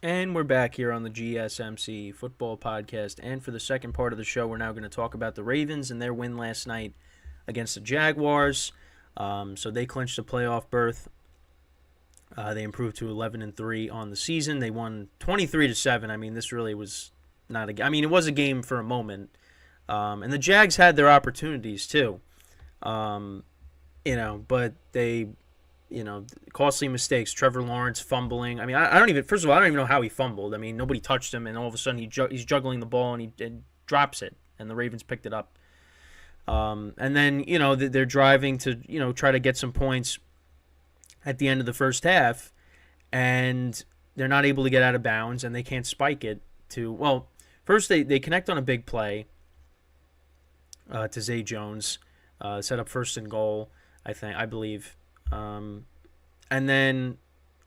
And we're back here on the GSMC football podcast. And for the second part of the show, we're now going to talk about the Ravens and their win last night against the Jaguars. So they clinched a playoff berth. They improved to 11-3 on the season. They won 23-7. I mean, this really was not a. I mean, it was a game for a moment. And the Jags had their opportunities too. Um, but they costly mistakes. Trevor Lawrence fumbling. I mean, I don't even. First of all, I don't even know how he fumbled. I mean, nobody touched him, and all of a sudden he's juggling the ball and he drops it, and the Ravens picked it up. And then they're driving to try to get some points at the end of the first half, and they're not able to get out of bounds, and they can't spike it to. Well, first they connect on a big play to Zay Jones, set up first and goal. I believe. And then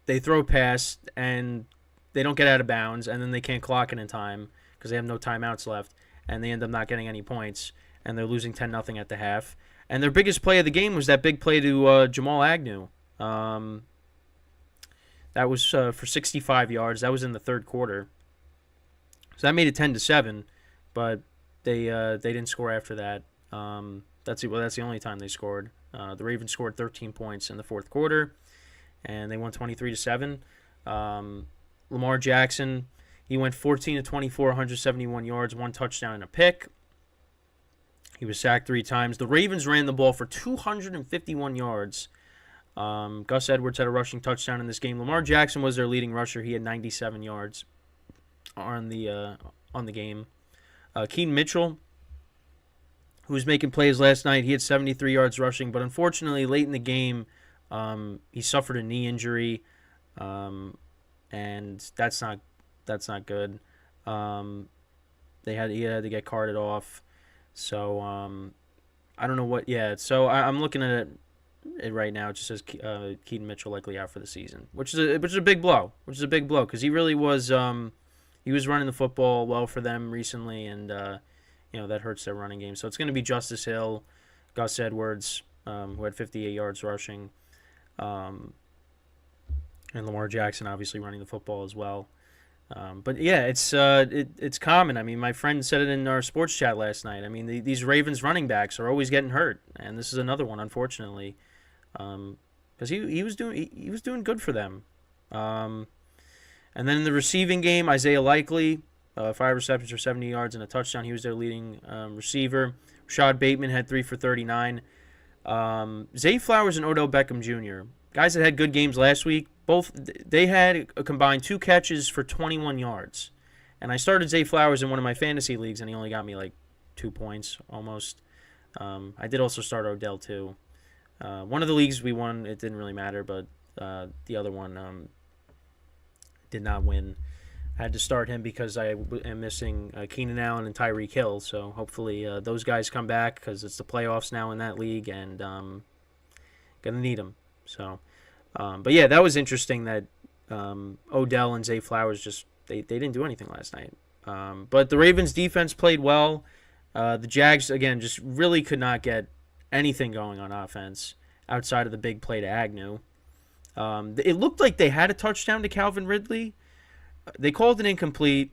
they throw past and they don't get out of bounds, and then they can't clock it in time because they have no timeouts left, and they end up not getting any points, and they're losing 10-0 at the half. And their biggest play of the game was that big play to Jamal Agnew. That was for 65 yards. That was in the third quarter. So that made it 10-7, but they didn't score after that. That's the only time they scored. The Ravens scored 13 points in the fourth quarter, and they won 23-7. Lamar Jackson, he went 14-24, 171 yards, one touchdown and a pick. He was sacked 3 times. The Ravens ran the ball for 251 yards. Gus Edwards had a rushing touchdown in this game. Lamar Jackson was their leading rusher. He had 97 yards on the game. Keaton Mitchell, who was making plays last night, he had 73 yards rushing, but unfortunately late in the game he suffered a knee injury, and that's not good. He had to get carted off, so I don't know what. Yeah, so I'm looking at it right now. It just says Keaton Mitchell likely out for the season, which is a big blow. Because he really was he was running the football well for them recently, and that hurts their running game. So it's going to be Justice Hill, Gus Edwards, who had 58 yards rushing, and Lamar Jackson obviously running the football as well. But yeah, it's common. I mean, my friend said it in our sports chat last night. I mean, these Ravens running backs are always getting hurt, and this is another one, unfortunately, because he was doing good for them. And then in the receiving game, Isaiah Likely, 5 receptions for 70 yards and a touchdown. He was their leading receiver. Rashad Bateman had 3 for 39. Zay Flowers and Odell Beckham Jr., guys that had good games last week, they had a combined 2 catches for 21 yards. And I started Zay Flowers in one of my fantasy leagues, and he only got me like 2 points almost. I did also start Odell too. One of the leagues we won, it didn't really matter, but the other one did not win. I had to start him because I am missing Keenan Allen and Tyreek Hill. So hopefully those guys come back because it's the playoffs now in that league, and gonna need them. So, but yeah, that was interesting that Odell and Zay Flowers just they didn't do anything last night. But the Ravens defense played well. The Jags again just really could not get anything going on offense outside of the big play to Agnew. It looked like they had a touchdown to Calvin Ridley. They called it incomplete.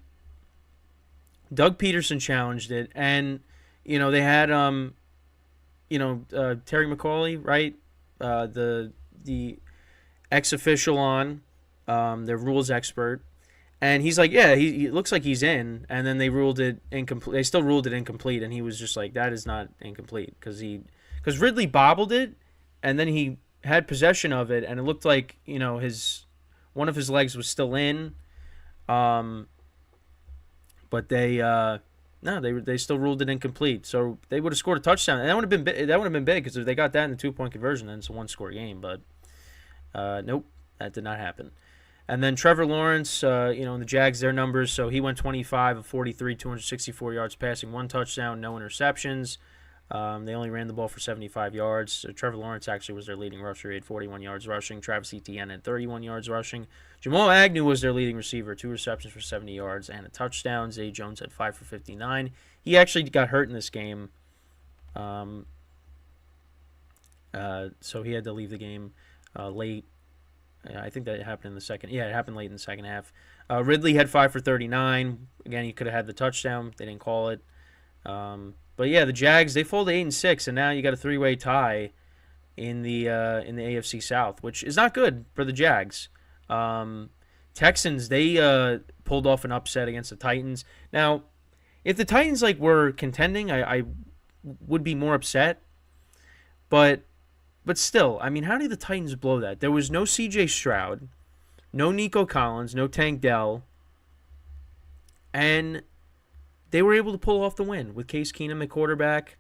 Doug Peterson challenged it, and they had Terry McCauley, right? The ex-official on, their rules expert, and he's like, yeah, he looks like he's in, and then they ruled it incomplete. They still ruled it incomplete, and he was just like, that is not incomplete because Ridley bobbled it, and then he had possession of it, and it looked like one of his legs was still in. But they still ruled it incomplete. So they would have scored a touchdown, and that would have been big because if they got that in the 2-point conversion, then it's a 1-score game. But nope, that did not happen. And then Trevor Lawrence, in the Jags, their numbers. So he went 25 of 43, 264 yards passing, 1 touchdown, no interceptions. They only ran the ball for 75 yards. So Trevor Lawrence actually was their leading rusher. He had 41 yards rushing. Travis Etienne had 31 yards rushing. Jamal Agnew was their leading receiver, 2 receptions for 70 yards and a touchdown. Zay Jones had 5 for 59. He actually got hurt in this game, so he had to leave the game late. I think that happened in the second. Yeah, it happened late in the second half. Ridley had 5 for 39. Again, he could have had the touchdown. They didn't call it. But yeah, the Jags, they fall to 8-6, and now you got a three-way tie in the AFC South, which is not good for the Jags. Texans, they pulled off an upset against the Titans. Now, if the Titans were contending, I would be more upset. But still, I mean, how did the Titans blow that? There was no C.J. Stroud, no Nico Collins, no Tank Dell, and they were able to pull off the win with Case Keenum at quarterback,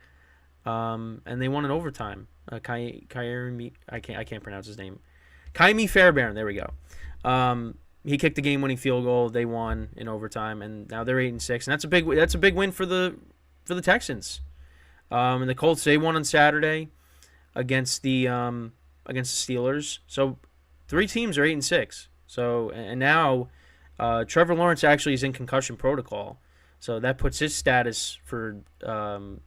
and they won in overtime. I can't pronounce his name. Kaimi Fairbairn, there we go. He kicked the game-winning field goal. They won in overtime, and now they're 8-6, and that's a big win for the Texans. And the Colts, they won on Saturday against the Steelers. So 3 teams are 8-6. So and now Trevor Lawrence actually is in concussion protocol. So that puts his status for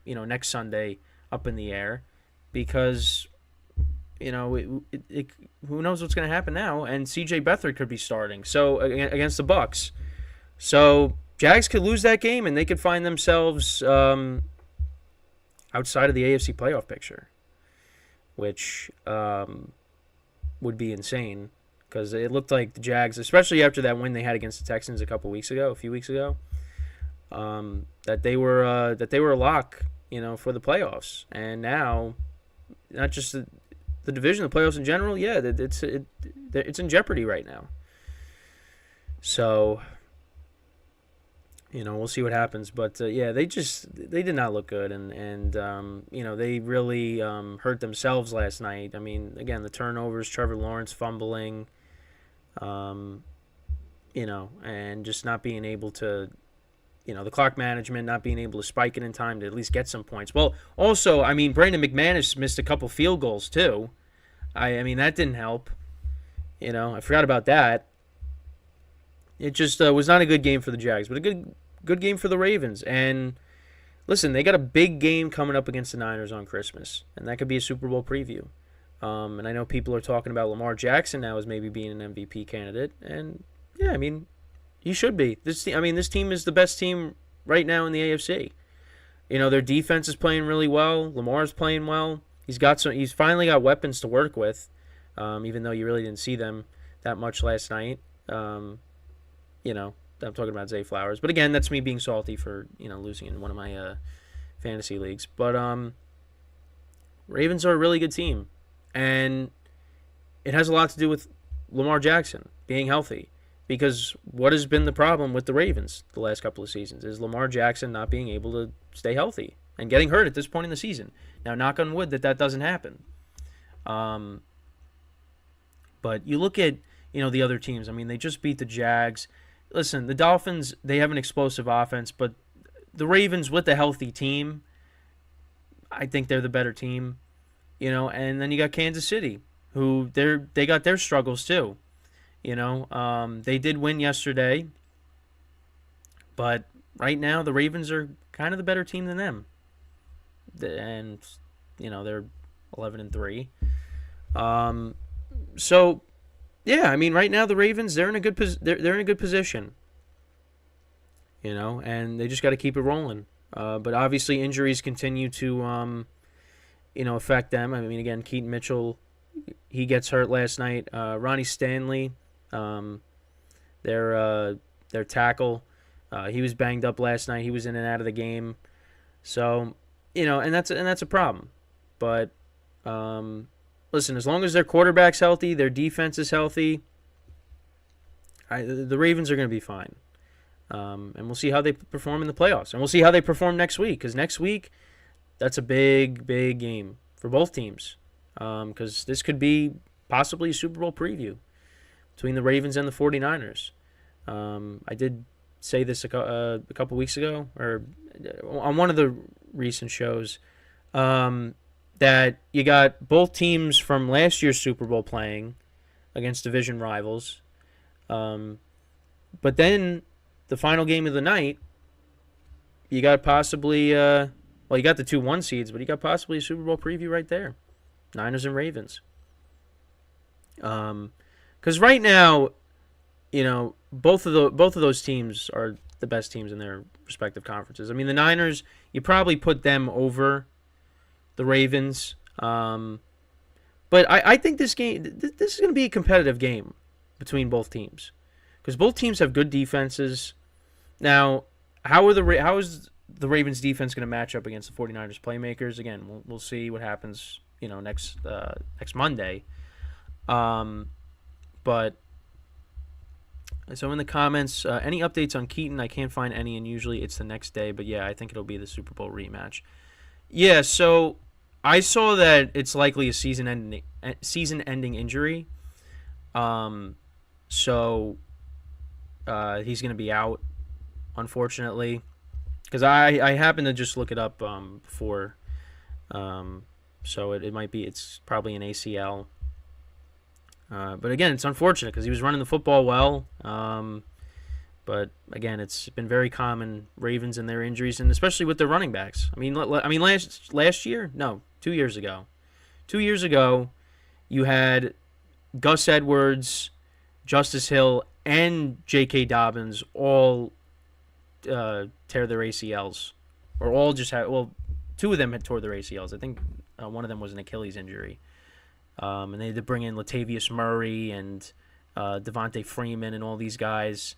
next Sunday up in the air, because who knows what's going to happen now, and C.J. Beathard could be starting against the Bucs. So Jags could lose that game, and they could find themselves outside of the AFC playoff picture, which would be insane, because it looked like the Jags, especially after that win they had against the Texans a few weeks ago, that they were a lock, for the playoffs. And now, not just the division, the playoffs in general, yeah, it's in jeopardy right now. So, we'll see what happens. But yeah, they did not look good, and they really hurt themselves last night. I mean, again, the turnovers, Trevor Lawrence fumbling, and just not being able to, the clock management, not being able to spike it in time to at least get some points. Well, also, I mean, Brandon McManus missed a couple field goals too. I mean, that didn't help. I forgot about that. It just was not a good game for the Jags, but a good game for the Ravens. And listen, they got a big game coming up against the Niners on Christmas, and that could be a Super Bowl preview. And I know people are talking about Lamar Jackson now as maybe being an MVP candidate, and yeah, I mean, he should be. This team is the best team right now in the AFC. Their defense is playing really well. Lamar's playing well. He's finally got weapons to work with, even though you really didn't see them that much last night. I'm talking about Zay Flowers. But again, that's me being salty for, losing in one of my fantasy leagues. But Ravens are a really good team. And it has a lot to do with Lamar Jackson being healthy. Because what has been the problem with the Ravens the last couple of seasons is Lamar Jackson not being able to stay healthy and getting hurt at this point in the season. Now, knock on wood that doesn't happen. But you look at, the other teams. I mean, they just beat the Jags. Listen, the Dolphins, they have an explosive offense, but the Ravens with a healthy team, I think they're the better team. And then you got Kansas City, who they got their struggles too. They did win yesterday, but right now the Ravens are kind of the better team than them. And they're 11-3. So yeah, I mean, right now the Ravens, they're in a good position. And they just got to keep it rolling. But obviously injuries continue to affect them. I mean, again, Keaton Mitchell, he gets hurt last night. Ronnie Stanley, their tackle, he was banged up last night. He was in and out of the game. So, and that's a problem. But listen, as long as their quarterback's healthy, their defense is healthy, the Ravens are going to be fine. And we'll see how they perform in the playoffs. And we'll see how they perform next week. Because next week, that's a big, big game for both teams. Because this could be possibly a Super Bowl preview between the Ravens and the 49ers. I did say this a couple weeks ago, or on one of the recent shows, that you got both teams from last year's Super Bowl playing against division rivals. But then the final game of the night, you got possibly, you got the 2-1 seeds, but you got possibly a Super Bowl preview right there. Niners and Ravens. Because right now, both of those teams are the best teams in their respective conferences. I mean, the Niners, you probably put them over the Ravens. But I think this is going to be a competitive game between both teams because both teams have good defenses. Now, how is the Ravens defense going to match up against the 49ers playmakers? Again, we'll see what happens, next Monday. But so in the comments, any updates on Keaton? I can't find any, and usually it's the next day. But yeah, I think it'll be the Super Bowl rematch. Yeah, so I saw that it's likely a season-ending injury. So he's going to be out, unfortunately, because I happened to just look it up before. So it's probably an ACL. But again, it's unfortunate because he was running the football well. But again, it's been very common, Ravens and their injuries, and especially with their running backs. I mean, last year? No, 2 years ago. 2 years ago, you had Gus Edwards, Justice Hill, and J.K. Dobbins all tear their ACLs, or all just had. Well, two of them had tore their ACLs. I think one of them was an Achilles injury. And they had to bring in Latavius Murray and Devontae Freeman and all these guys.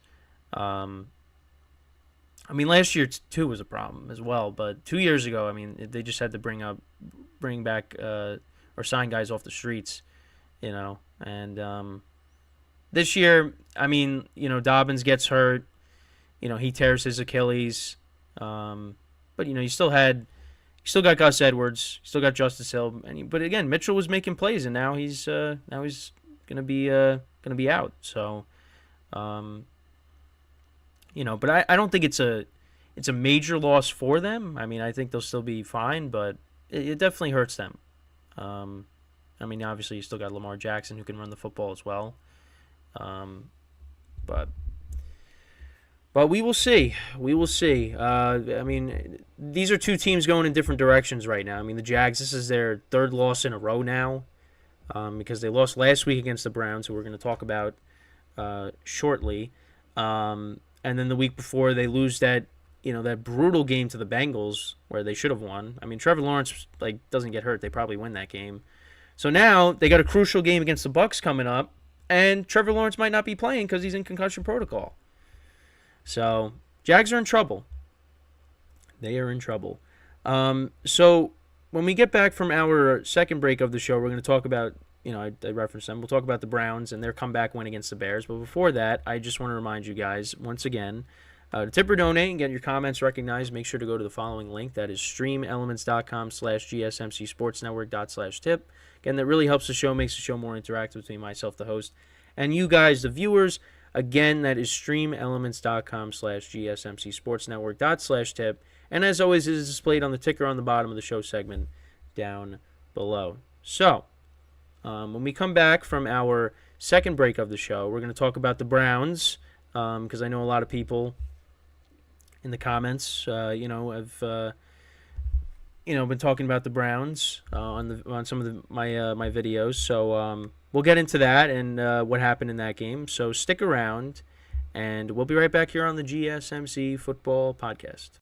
I mean, last year too was a problem as well, but 2 years ago, I mean, they just had to bring back or sign guys off the streets, and this year, I mean, Dobbins gets hurt, he tears his Achilles, but you still got Gus Edwards, you still got Justice Hill, but again, Mitchell was making plays, and now he's gonna be out, so. But I don't think it's a major loss for them. I mean, I think they'll still be fine, but it definitely hurts them. I mean, obviously you still got Lamar Jackson who can run the football as well. But we will see. We will see. I mean, these are two teams going in different directions right now. I mean, the Jags, this is their third loss in a row now, because they lost last week against the Browns, who we're going to talk about shortly. And then the week before, they lose that brutal game to the Bengals where they should have won. I mean, Trevor Lawrence doesn't get hurt; they probably win that game. So now they got a crucial game against the Bucs coming up, and Trevor Lawrence might not be playing because he's in concussion protocol. So Jags are in trouble. They are in trouble. So when we get back from our second break of the show, we're going to talk about. I referenced them. We'll talk about the Browns and their comeback win against the Bears. But before that, I just want to remind you guys, once again, to tip or donate and get your comments recognized, make sure to go to the following link. That is streamelements.com/gsmcsportsnetwork./tip. Again, that really helps the show, makes the show more interactive between myself, the host, and you guys, the viewers. Again, that is streamelements.com/gsmcsportsnetwork./tip. And as always, it is displayed on the ticker on the bottom of the show segment down below. So, when we come back from our second break of the show, we're going to talk about the Browns, because I know a lot of people in the comments, have been talking about the Browns on some of my videos. So we'll get into that and what happened in that game. So stick around, and we'll be right back here on the GSMC Football Podcast.